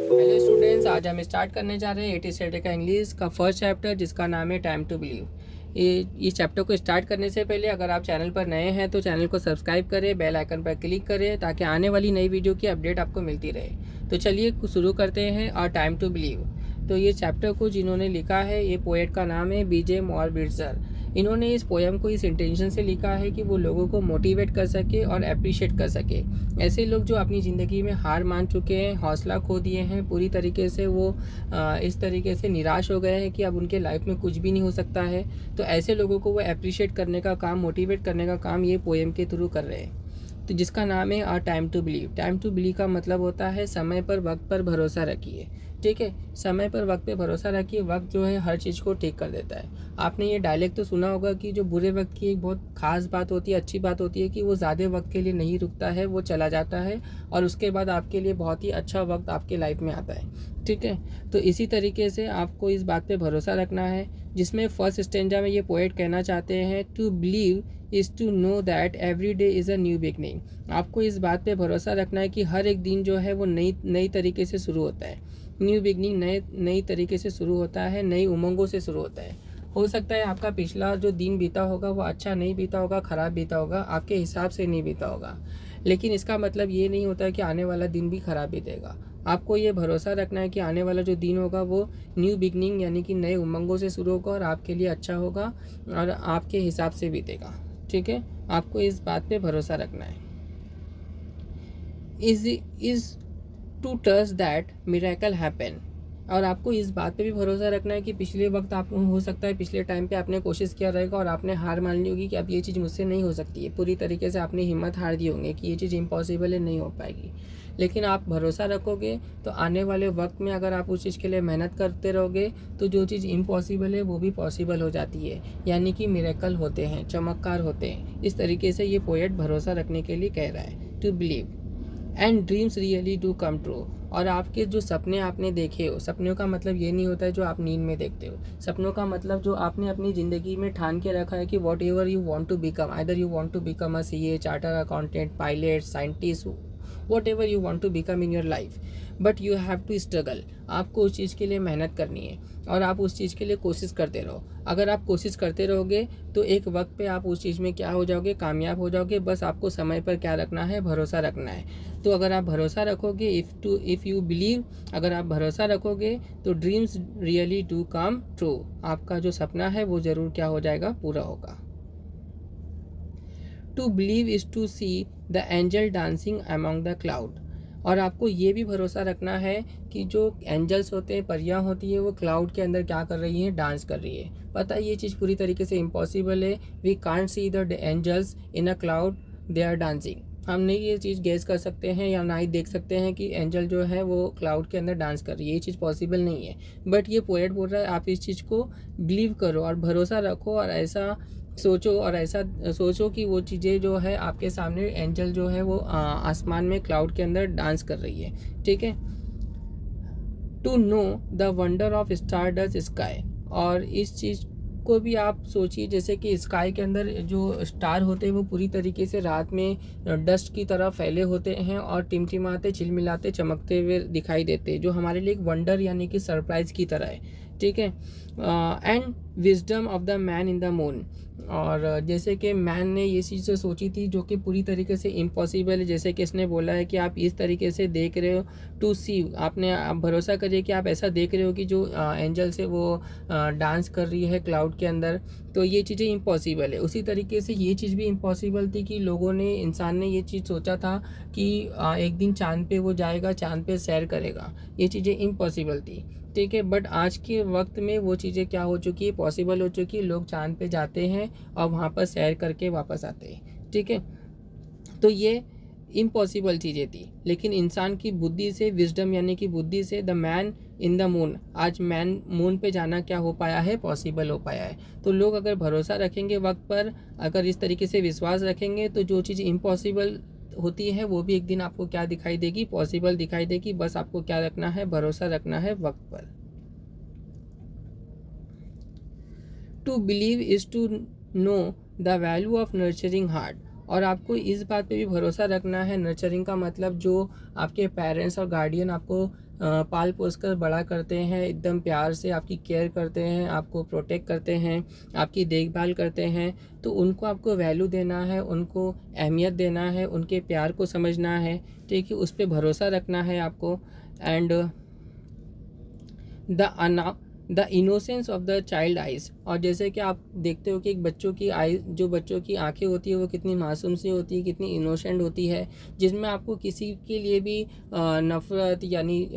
Hello students, आज हम start करने जा रहे हैं 80 स्टैंडर्ड का इंग्लिश का फर्स्ट चैप्टर जिसका नाम है टाइम टू बिलीव। इस चैप्टर को स्टार्ट करने से पहले अगर आप चैनल पर नए हैं तो चैनल को सब्सक्राइब करें, बेल आइकन पर क्लिक करें ताकि आने वाली नई वीडियो की अपडेट आपको मिलती रहे। तो चलिए शुरू करते हैं और टाइम टू बिलीव। तो ये चैप्टर को जिन्होंने लिखा है, ये पोएट का नाम है बीजे मॉर्बिट्जर। इन्होंने इस पोएम को इस इंटेंशन से लिखा है कि वो लोगों को मोटिवेट कर सके और अप्रिशिएट कर सके। ऐसे लोग जो अपनी ज़िंदगी में हार मान चुके हैं, हौसला खो दिए हैं, पूरी तरीके से वो इस तरीके से निराश हो गए हैं कि अब उनके लाइफ में कुछ भी नहीं हो सकता है, तो ऐसे लोगों को वो अप्रिशिएट करने का काम, मोटिवेट करने का काम ये पोएम के थ्रू कर रहे हैं। तो जिसका नाम है a time to believe. Time to believe का मतलब होता है समय पर, वक्त पर भरोसा रखिए। ठीक है, समय पर, वक्त पे भरोसा रखिए। वक्त जो है हर चीज़ को ठीक कर देता है। आपने ये डायलॉग तो सुना होगा कि जो बुरे वक्त की एक बहुत खास बात होती है, अच्छी बात होती है कि वो ज़्यादा वक्त के लिए नहीं रुकता है, वो चला जाता है और उसके बाद आपके लिए बहुत ही अच्छा वक्त आपके लाइफ में आता है। ठीक है, तो इसी तरीके से आपको इस बात पे भरोसा रखना है, जिसमें फर्स्ट स्टेंजा में ये पोएट कहना चाहते हैं, to believe is to know that every day is a new beginning. आपको इस बात पे भरोसा रखना है कि हर एक दिन जो है वो नई तरीके से शुरू होता है। न्यू बिगनिंग नई तरीके से शुरू होता है, नई उमंगों से शुरू होता है। हो सकता है आपका पिछला जो दिन बीता होगा वो अच्छा नहीं बीता होगा, ख़राब बीता होगा, आपके हिसाब से नहीं बीता होगा, लेकिन इसका मतलब ये नहीं होता है कि आने वाला दिन भी ख़राब बीतेगा। आपको ये भरोसा रखना है कि आने वाला जो दिन होगा वो न्यू बिगनिंग यानी कि नए उमंगों से शुरू होगा और आपके लिए अच्छा होगा और आपके हिसाब से बीतेगा। ठीक है, आपको इस बात पे भरोसा रखना है। Is to trust that miracle happen. और आपको इस बात पे भी भरोसा रखना है कि पिछले वक्त आपको हो सकता है पिछले टाइम पे आपने कोशिश किया रहेगा और आपने हार मान ली होगी कि अब ये चीज़ मुझसे नहीं हो सकती है। पूरी तरीके से आपने हिम्मत हार दी होंगे कि ये चीज़ इम्पॉसिबल है, नहीं हो पाएगी। लेकिन आप भरोसा रखोगे तो आने वाले वक्त में अगर आप उस चीज़ के लिए मेहनत करते रहोगे तो जो चीज़ इम्पॉसिबल है वो भी पॉसिबल हो जाती है, यानी कि मिरेकल होते हैं, चमत्कार होते हैं। इस तरीके से ये पोएट भरोसा रखने के लिए कह रहा है, to believe and dreams really do come true. और आपके जो सपने आपने देखे हो, सपनों का मतलब ये नहीं होता है जो आप नींद में देखते हो। सपनों का मतलब जो आपने अपनी ज़िंदगी में ठान के रखा है कि whatever you want to become, either you want to become a CA, chartered accountant, pilot, scientist, whatever you want to become in your life, but you have to struggle. आपको उस चीज़ के लिए मेहनत करनी है और आप उस चीज़ के लिए कोशिश करते रहो। अगर आप कोशिश करते रहोगे तो एक वक्त पे आप उस चीज़ में क्या हो जाओगे, कामयाब हो जाओगे। बस आपको समय पर क्या रखना है, भरोसा रखना है। तो अगर आप भरोसा रखोगे, इफ़ यू बिलीव, अगर आप भरोसा रखोगे तो dreams really do come true. आपका जो सपना है वो ज़रूर क्या हो जाएगा, पूरा होगा। To believe is to see the angel dancing among the cloud. और आपको ये भी भरोसा रखना है कि जो एंजल्स होते हैं, परियां होती है, वो क्लाउड के अंदर क्या कर रही हैं, डांस कर रही है। पता है ये चीज़ पूरी तरीके से इम्पॉसिबल है। We can't see the angels in a cloud, they are dancing. हम नहीं ये चीज़ गेस कर सकते हैं या ना ही देख सकते हैं कि एंजल जो है वो क्लाउड के अंदर डांस कर रही है। ये चीज़ पॉसिबल नहीं है, बट ये पोएट बोल रहा है आप इस चीज़ को बिलीव करो और भरोसा रखो और ऐसा सोचो और ऐसा सोचो कि वो चीज़ें जो है आपके सामने, एंजल जो है वो आसमान में क्लाउड के अंदर डांस कर रही है। ठीक है, to know the wonder of star dust sky. और इस चीज़ को भी आप सोचिए जैसे कि स्काई के अंदर जो स्टार होते हैं वो पूरी तरीके से रात में डस्ट की तरह फैले होते हैं और टिमटिमाते, चिलमिलाते, चमकते हुए दिखाई देते हैं, जो हमारे लिए एक वंडर यानी कि सरप्राइज की तरह है। ठीक है, and wisdom of the man in the moon. और जैसे कि मैन ने ये चीज़ सोची थी जो कि पूरी तरीके से इम्पॉसिबल है, जैसे कि इसने बोला है कि आप इस तरीके से देख रहे हो, टू सी, आप भरोसा करिए कि आप ऐसा देख रहे हो कि जो एंजल से वो डांस कर रही है क्लाउड के अंदर, तो ये चीज़ें इम्पॉसिबल है। उसी तरीके से ये चीज़ भी इम्पॉसिबल थी कि इंसान ने ये चीज़ सोचा था कि एक दिन चाँद पे वो जाएगा, चाँद पे सैर करेगा। ये चीज़ें इम्पॉसिबल थी। ठीक है, बट आज के वक्त में वो चीज़ें क्या हो चुकी है, पॉसिबल हो चुकी है। लोग चाँद पे जाते हैं और वहाँ पर सैर करके वापस आते हैं। ठीक है, तो ये इम्पॉसिबल चीज़ें थी, लेकिन इंसान की बुद्धि से, विजडम यानी कि बुद्धि से, the man in the moon, आज मैन मून पे जाना क्या हो पाया है, पॉसिबल हो पाया है। तो लोग अगर भरोसा रखेंगे वक्त पर, अगर इस तरीके से विश्वास रखेंगे, तो जो चीज़ इम्पॉसिबल होती है वो भी एक दिन आपको क्या दिखाई देगी, पॉसिबल दिखाई देगी। बस आपको क्या रखना है, भरोसा रखना है वक्त पर। To believe is to know the value of nurturing heart. और आपको इस बात पे भी भरोसा रखना है, नर्चरिंग का मतलब जो आपके पेरेंट्स और गार्डियन आपको पाल पोस कर बड़ा करते हैं, एकदम प्यार से आपकी केयर करते हैं, आपको प्रोटेक्ट करते हैं, आपकी देखभाल करते हैं, तो उनको आपको वैल्यू देना है, उनको अहमियत देना है, उनके प्यार को समझना है, ठीक है, उस पर भरोसा रखना है आपको। And the innocence of the child eyes, और जैसे कि आप देखते हो कि एक बच्चों की आई, जो बच्चों की आंखें होती है वो कितनी मासूम सी होती है, कितनी इनोसेंट होती है, जिसमें आपको किसी के लिए भी नफ़रत यानी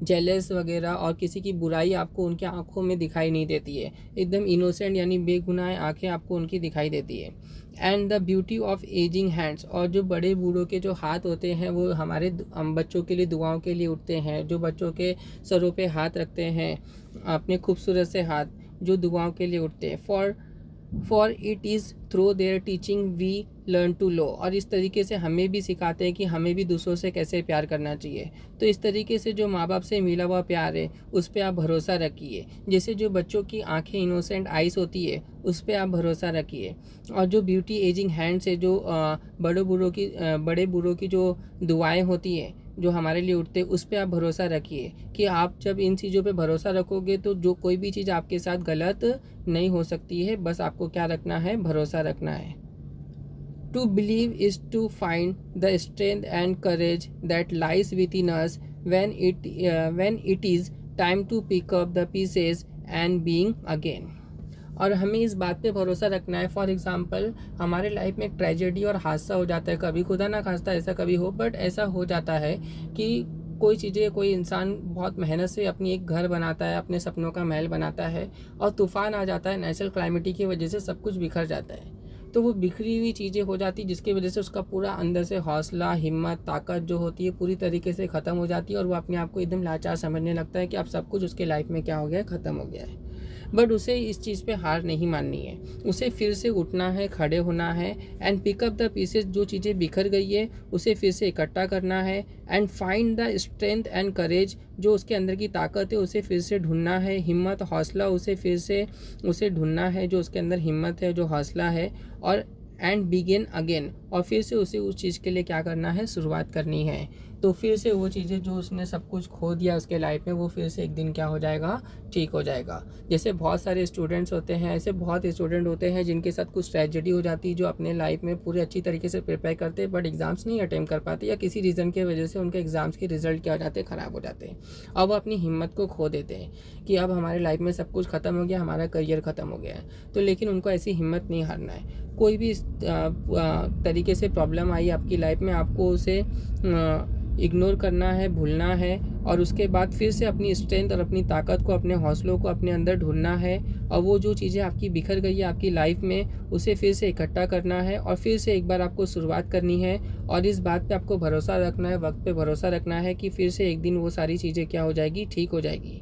जेलस वगैरह और किसी की बुराई आपको उनके आंखों में दिखाई नहीं देती है। एकदम इनोसेंट यानी बेगुनाह आंखें आपको उनकी दिखाई देती है। And the beauty of ageing hands, और जो बड़े बूढ़ों के जो हाथ होते हैं वो हमारे हम बच्चों के लिए दुआओं के लिए उठते हैं, जो बच्चों के सरों पे हाथ रखते हैं, अपने खूबसूरत से हाथ जो दुआओं के लिए उठते हैं। For it is through their teaching we learn to love, और इस तरीके से हमें भी सिखाते हैं कि हमें भी दूसरों से कैसे प्यार करना चाहिए। तो इस तरीके से जो माँ बाप से मिला हुआ प्यार है उस पर आप भरोसा रखिए। जैसे जो बच्चों की आंखें इनोसेंट आइज़ होती है उस पर आप भरोसा रखिए। और जो ब्यूटी एजिंग हैंड से जो बड़े बूढ़ों की जो दुआएं होती है जो हमारे लिए उठते हैं उस पर आप भरोसा रखिए कि आप जब इन चीज़ों पे भरोसा रखोगे तो जो कोई भी चीज़ आपके साथ गलत नहीं हो सकती है। बस आपको क्या रखना है, भरोसा रखना है। To believe is to find the strength and courage that lies within us when it is time to pick up the pieces and being again। और हमें इस बात पे भरोसा रखना है, फॉर एग्ज़ाम्पल हमारे लाइफ में एक ट्रेजेडी और हादसा हो जाता है, कभी खुदा ना खास्ता ऐसा कभी हो, बट ऐसा हो जाता है कि कोई इंसान बहुत मेहनत से अपनी एक घर बनाता है, अपने सपनों का महल बनाता है, और तूफ़ान आ जाता है, नेचुरल क्लाइमेटी की वजह से सब कुछ बिखर जाता है। तो वो बिखरी हुई चीज़ें हो जाती जिसकी वजह से उसका पूरा अंदर से हौसला, हिम्मत, ताकत जो होती है पूरी तरीके से ख़त्म हो जाती है, और वो अपने आप को एकदम लाचार समझने लगता है कि अब सब कुछ उसके लाइफ में क्या हो गया है, ख़त्म हो गया है। बट उसे इस चीज़ पे हार नहीं माननी है, उसे फिर से उठना है, खड़े होना है, and pick up the pieces, जो चीज़ें बिखर गई है उसे फिर से इकट्ठा करना है, and find the strength and करेज, जो उसके अंदर की ताकत है उसे फिर से ढूंढना है, हिम्मत, हौसला उसे फिर से उसे ढूंढना है, जो उसके अंदर हिम्मत है, जो हौसला है, और एंड बिगिन अगेन, और फिर से उसे उस चीज़ के लिए क्या करना है, शुरुआत करनी है। तो फिर से वो चीज़ें जो उसने सब कुछ खो दिया उसके लाइफ में वो फिर से एक दिन क्या हो जाएगा, ठीक हो जाएगा। जैसे बहुत सारे स्टूडेंट्स होते हैं, ऐसे बहुत स्टूडेंट होते हैं जिनके साथ कुछ ट्रेजेडी हो जाती है, जो अपने लाइफ में पूरे अच्छी तरीके से प्रिपेयर करते हैं बट एग्ज़ाम्स नहीं अटेम्प्ट कर पाते, या किसी रीज़न की वजह से उनके एग्ज़ाम्स के रिजल्ट क्या हो जाते हैं, ख़राब हो जाते हैं। अब वो अपनी हिम्मत को खो देते हैं कि अब हमारे लाइफ में सब कुछ ख़त्म हो गया, हमारा करियर ख़त्म हो गया है। तो लेकिन उनको ऐसी हिम्मत नहीं हारना है। कोई भी तरीके से प्रॉब्लम आई आपकी लाइफ में, आपको उसे इग्नोर करना है, भूलना है, और उसके बाद फिर से अपनी स्ट्रेंथ और अपनी ताकत को, अपने हौसलों को अपने अंदर ढूंढना है, और वो जो चीज़ें आपकी बिखर गई है आपकी लाइफ में उसे फिर से इकट्ठा करना है, और फिर से एक बार आपको शुरुआत करनी है। और इस बात पे आपको भरोसा रखना है, वक्त पे भरोसा रखना है कि फिर से एक दिन वो सारी चीज़ें क्या हो जाएगी, ठीक हो जाएगी।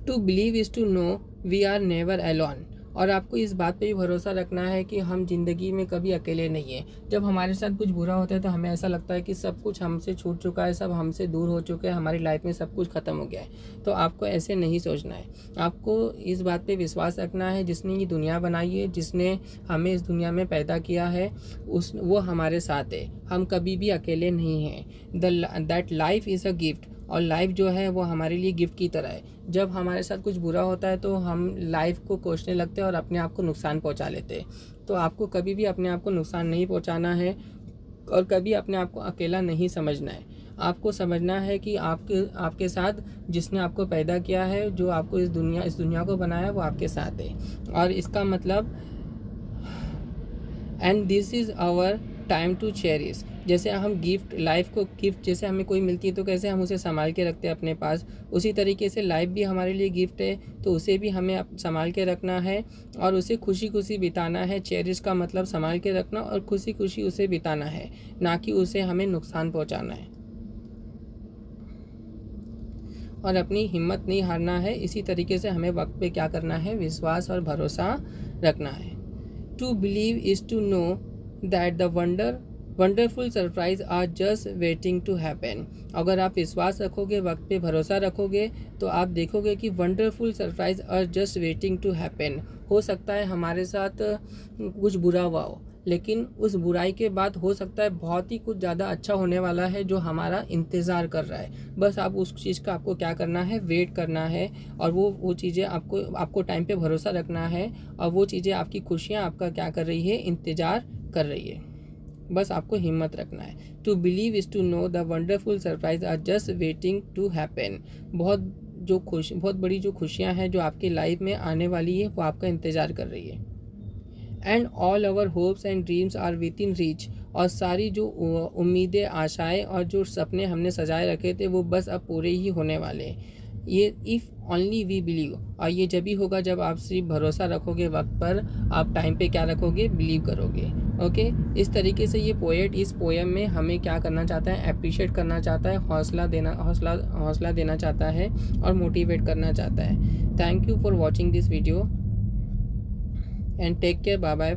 To believe is to know we are never alone, और आपको इस बात पे भी भरोसा रखना है कि हम ज़िंदगी में कभी अकेले नहीं हैं। जब हमारे साथ कुछ बुरा होता है तो हमें ऐसा लगता है कि सब कुछ हमसे छूट चुका है, सब हमसे दूर हो चुका है, हमारी लाइफ में सब कुछ ख़त्म हो गया है। तो आपको ऐसे नहीं सोचना है, आपको इस बात पे विश्वास रखना है, जिसने ये दुनिया बनाई है, जिसने हमें इस दुनिया में पैदा किया है, वो हमारे साथ है, हम कभी भी अकेले नहीं हैं। That life is a gift, और लाइफ जो है वो हमारे लिए गिफ्ट की तरह है। जब हमारे साथ कुछ बुरा होता है तो हम लाइफ को कोसने लगते हैं और अपने आप को नुकसान पहुंचा लेते हैं। तो आपको कभी भी अपने आप को नुकसान नहीं पहुंचाना है, और कभी अपने आप को अकेला नहीं समझना है। आपको समझना है कि आपके साथ जिसने आपको पैदा किया है, जो आपको इस दुनिया को बनाया है, वो आपके साथ है। और इसका मतलब and this is our time to cherish, जैसे हम गिफ्ट, लाइफ को गिफ्ट जैसे हमें कोई मिलती है तो कैसे हम उसे संभाल के रखते हैं अपने पास, उसी तरीके से लाइफ भी हमारे लिए गिफ्ट है, तो उसे भी हमें संभाल के रखना है और उसे खुशी खुशी बिताना है। चेरिश का मतलब संभाल के रखना और खुशी खुशी उसे बिताना है, ना कि उसे हमें नुकसान पहुंचाना है। और अपनी हिम्मत नहीं हारना है। इसी तरीके से हमें वक्त पे क्या करना है, विश्वास और भरोसा रखना है। To believe is to know that the wonderful surprise are just waiting to happen. अगर आप विश्वास रखोगे, वक्त पे भरोसा रखोगे, तो आप देखोगे कि wonderful surprise are just waiting to happen. हो सकता है हमारे साथ कुछ बुरा हुआ हो, लेकिन उस बुराई के बाद हो सकता है बहुत ही कुछ ज़्यादा अच्छा होने वाला है जो हमारा इंतज़ार कर रहा है। बस आप उस चीज़ का आपको क्या करना है, वेट करना है, और वो चीज़ें आपको टाइम पे भरोसा रखना है, और वो चीज़ें आपकी खुशियाँ आपका क्या कर रही है, इंतज़ार कर रही है। बस आपको हिम्मत रखना है। To believe is to know the wonderful surprise are just waiting to happen. बहुत बड़ी जो खुशियाँ हैं जो आपकी लाइफ में आने वाली है वो आपका इंतज़ार कर रही है। And all our hopes and dreams are within reach. और सारी जो उम्मीदें, आशाएं और जो सपने हमने सजाए रखे थे वो बस अब पूरे ही होने वाले हैं। ये इफ़ ओनली वी बिलीव, और ये जब ही होगा जब आप सिर्फ भरोसा रखोगे वक्त पर, आप टाइम पे क्या रखोगे, बिलीव करोगे। ओके, इस तरीके से ये पोएट इस पोएम में हमें क्या करना चाहता है, अप्रिशिएट करना चाहता है, हौसला देना चाहता है और मोटिवेट करना चाहता है। Thank you for watching this video and take care, bye bye.